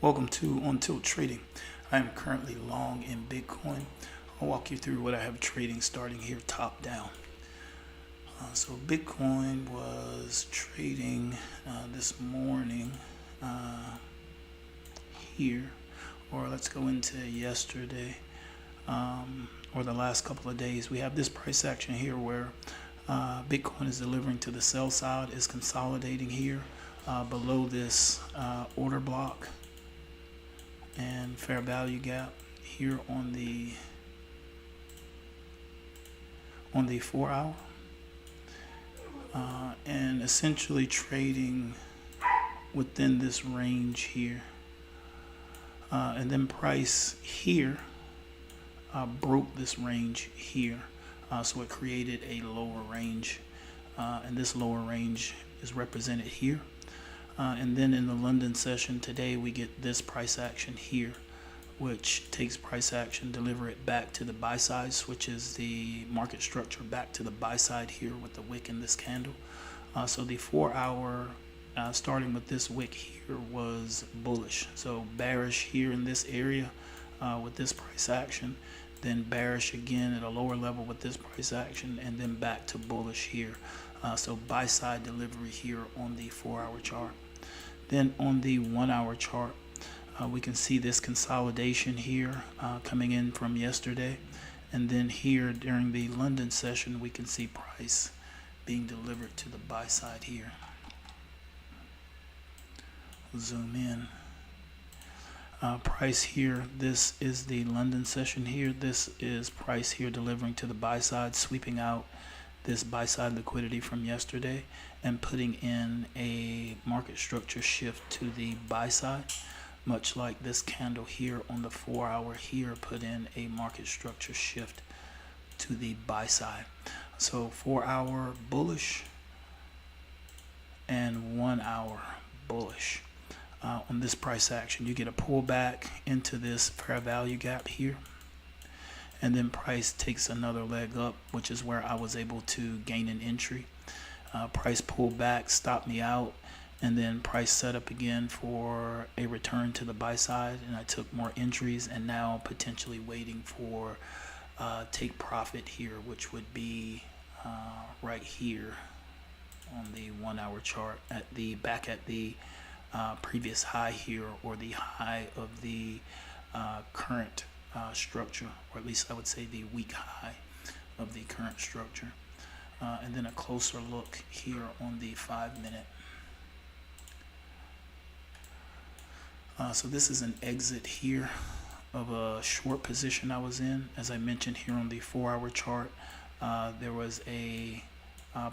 Welcome to On Tilt Trading. I am currently long in Bitcoin. I'll walk you through what I have trading starting here top down. So Bitcoin was trading this morning here, or let's go into yesterday or the last couple of days. We have this price action here where Bitcoin is delivering to the sell side, is consolidating here below this order block and fair value gap here on the 4 hour, and essentially trading within this range here, and then price here broke this range here, so it created a lower range, and this lower range is represented here. And then in the London session today, we get this price action here, which takes price action, deliver it back to the buy side, switches the market structure back to the buy side here with the wick in this candle. So the 4 hour, starting with this wick here, was bullish. So bearish here in this area with this price action, then bearish again at a lower level with this price action, and then back to bullish here. So buy side delivery here on the 4 hour chart. Then on the 1 hour chart, we can see this consolidation here coming in from yesterday. And then here during the London session, we can see price being delivered to the buy side here. Zoom in. Price here, this is the London session here. This is price here delivering to the buy side, sweeping out this buy side liquidity from yesterday and putting in a market structure shift to the buy side, much like this candle here on the 4 hour here put in a market structure shift to the buy side. So 4 hour bullish and 1 hour bullish. On this price action, you get a pullback into this fair value gap here, and then price takes another leg up, which is where I was able to gain an entry. Price pulled back, stopped me out, and then price set up again for a return to the buy side, and I took more entries, and now potentially waiting for take profit here, which would be right here on the 1 hour chart at the back at the previous high here, or the high of the current structure, or at least I would say the weak high of the current structure. And then a closer look here on the 5 minute. So this is an exit here of a short position I was in. As I mentioned here on the 4 hour chart, there was a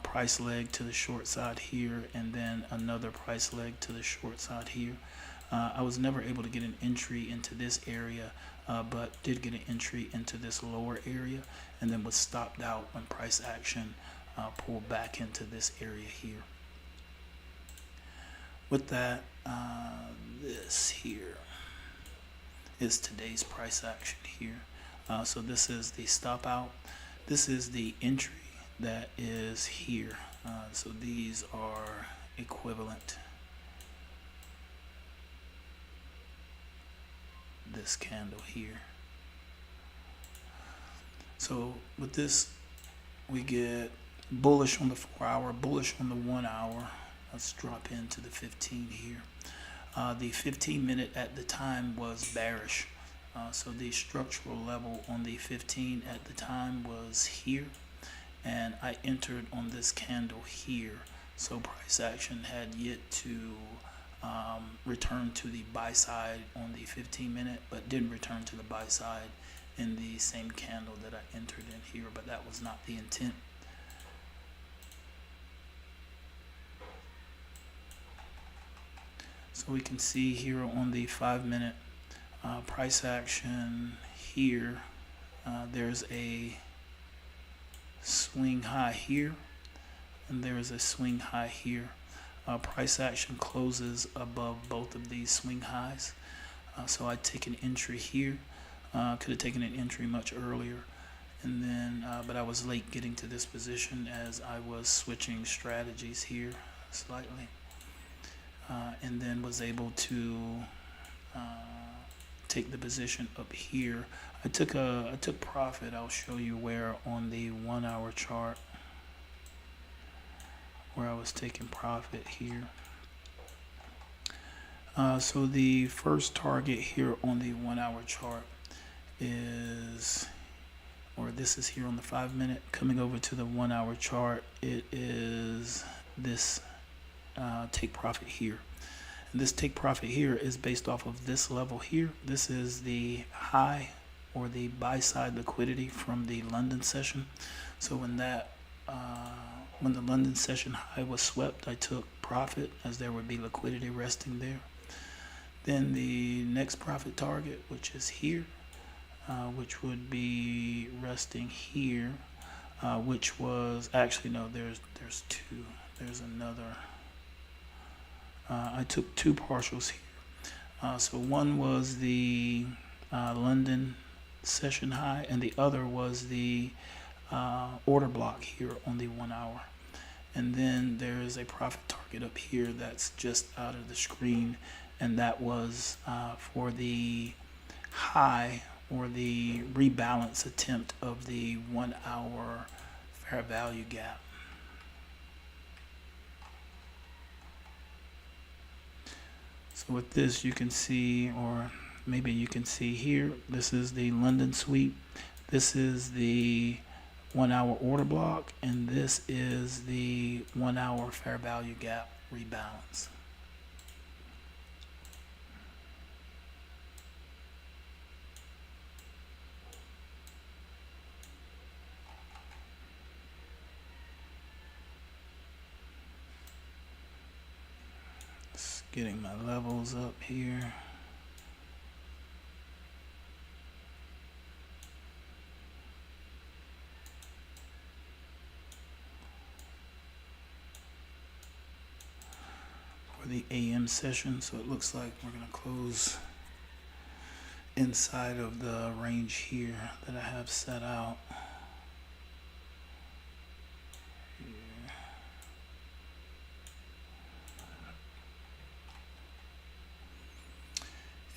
price leg to the short side here, and then another price leg to the short side here. I was never able to get an entry into this area, but did get an entry into this lower area, and then was stopped out when price action pulled back into this area here. With that, this here is today's price action here. So this is the stop out. This is the entry that is here. So these are equivalent. This candle here. So with this, we get bullish on the 4 hour, bullish on the 1 hour. Let's drop into the 15 here. The 15 minute at the time was bearish. So the structural level on the 15 at the time was here, and I entered on this candle here. So price action had yet to return to the buy side on the 15 minute, but didn't return to the buy side in the same candle that I entered in here, but that was not the intent. So we can see here on the 5 minute price action here, there's a swing high here, and there is a swing high here. Price action closes above both of these swing highs. So I take an entry here. Could have taken an entry much earlier, and then but I was late getting to this position as I was switching strategies here slightly, and then was able to take the position up here. I took profit. I'll show you where on the 1 hour chart where I was taking profit here. So the first target here on the 1 hour chart is, or this is here on the 5 minute. Coming over to the 1 hour chart, it is this take profit here. And this take profit here is based off of this level here. This is the high or the buy side liquidity from the London session. So when that when the London session high was swept, I took profit as there would be liquidity resting there. Then the next profit target, which is here, which would be resting here, which was actually, no, there's two. There's another. I took two partials here. So one was the London session high, and the other was the order block here on the 1 hour. And then there is a profit target up here that's just out of the screen, and that was for the high or the rebalance attempt of the 1 hour fair value gap. So with this, you can see, or maybe you can see here, this is the London sweep, this is the 1 hour order block, and this is the 1 hour fair value gap rebalance. Just getting my levels up here. The AM session, so it looks like we're going to close inside of the range here that I have set out. Here.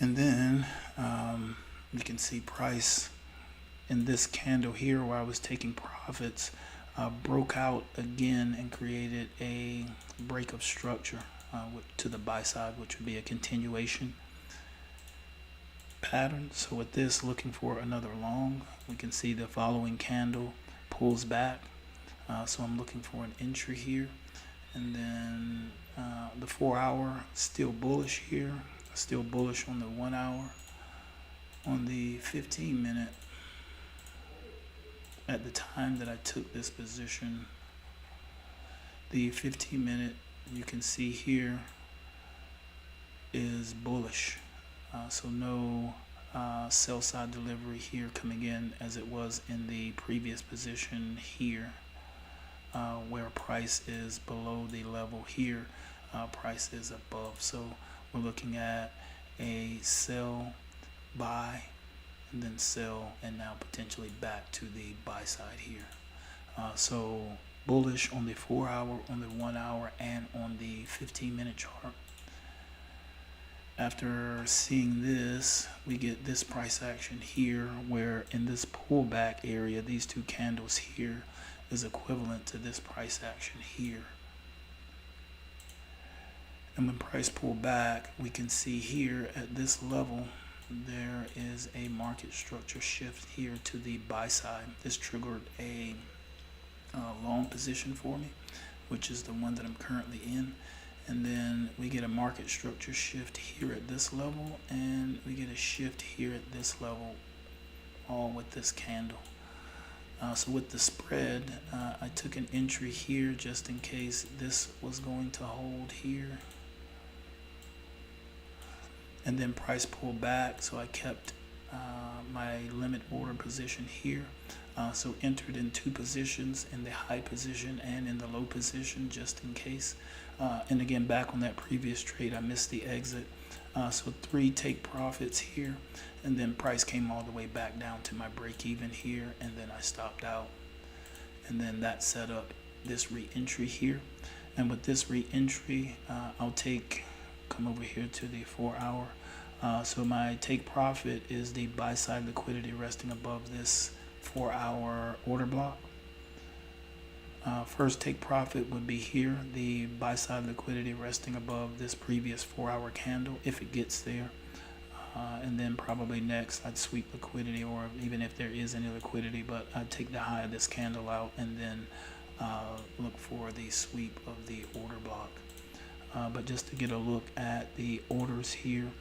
And then you can see price in this candle here where I was taking profits broke out again and created a break of structure to the buy side, which would be a continuation pattern. So with this, looking for another long, we can see the following candle pulls back. So I'm looking for an entry here, and then the 4 hour still bullish here, still bullish on the 1 hour. On the 15 minute, at the time that I took this position, the 15 minute, you can see here, is bullish. So no sell side delivery here coming in as it was in the previous position here, where price is below the level here, price is above. So we're looking at a sell, buy, and then sell, and now potentially back to the buy side here. So bullish on the 4 hour, on the 1 hour, and on the 15 minute chart. After seeing this, we get this price action here, where in this pullback area, these two candles here is equivalent to this price action here. And when price pulled back, we can see here at this level, there is a market structure shift here to the buy side. This triggered a long position for me, which is the one that I'm currently in. And then we get a market structure shift here at this level, and we get a shift here at this level, all with this candle. So with the spread, I took an entry here just in case this was going to hold here. And then price pulled back, so I kept my limit order position here. So entered in two positions, in the high position and in the low position, just in case. And again, back on that previous trade, I missed the exit. So 3 take profits here, and then price came all the way back down to my break even here, and then I stopped out. And then that set up this re-entry here. And with this re-entry, I'll come over here to the 4 hour. So my take profit is the buy side liquidity resting above this 4-hour order block. First take profit would be here, the buy side liquidity resting above this previous 4-hour candle if it gets there. And then probably next I'd sweep liquidity, or even if there is any liquidity, but I'd take the high of this candle out and then look for the sweep of the order block. But just to get a look at the orders here,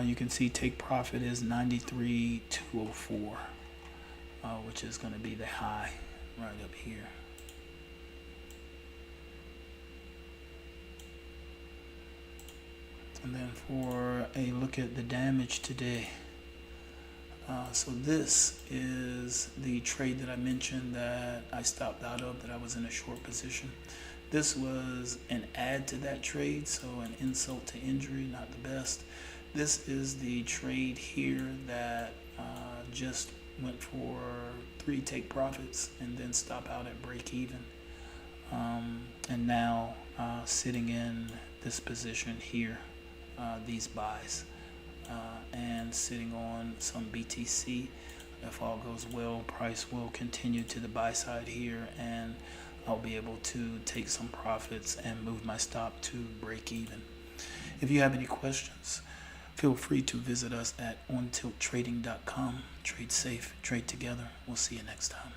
you can see take profit is 93,204, which is going to be the high right up here. And then for a look at the damage today, so this is the trade that I mentioned that I stopped out of, that I was in a short position. This was an add to that trade, so an insult to injury, not the best. This is the trade here that just went for 3 take profits and then stop out at break even. And now sitting in this position here, these buys, and sitting on some BTC. If all goes well, price will continue to the buy side here, and I'll be able to take some profits and move my stop to break even. If you have any questions, feel free to visit us at ontilttrading.com. Trade safe, trade together. We'll see you next time.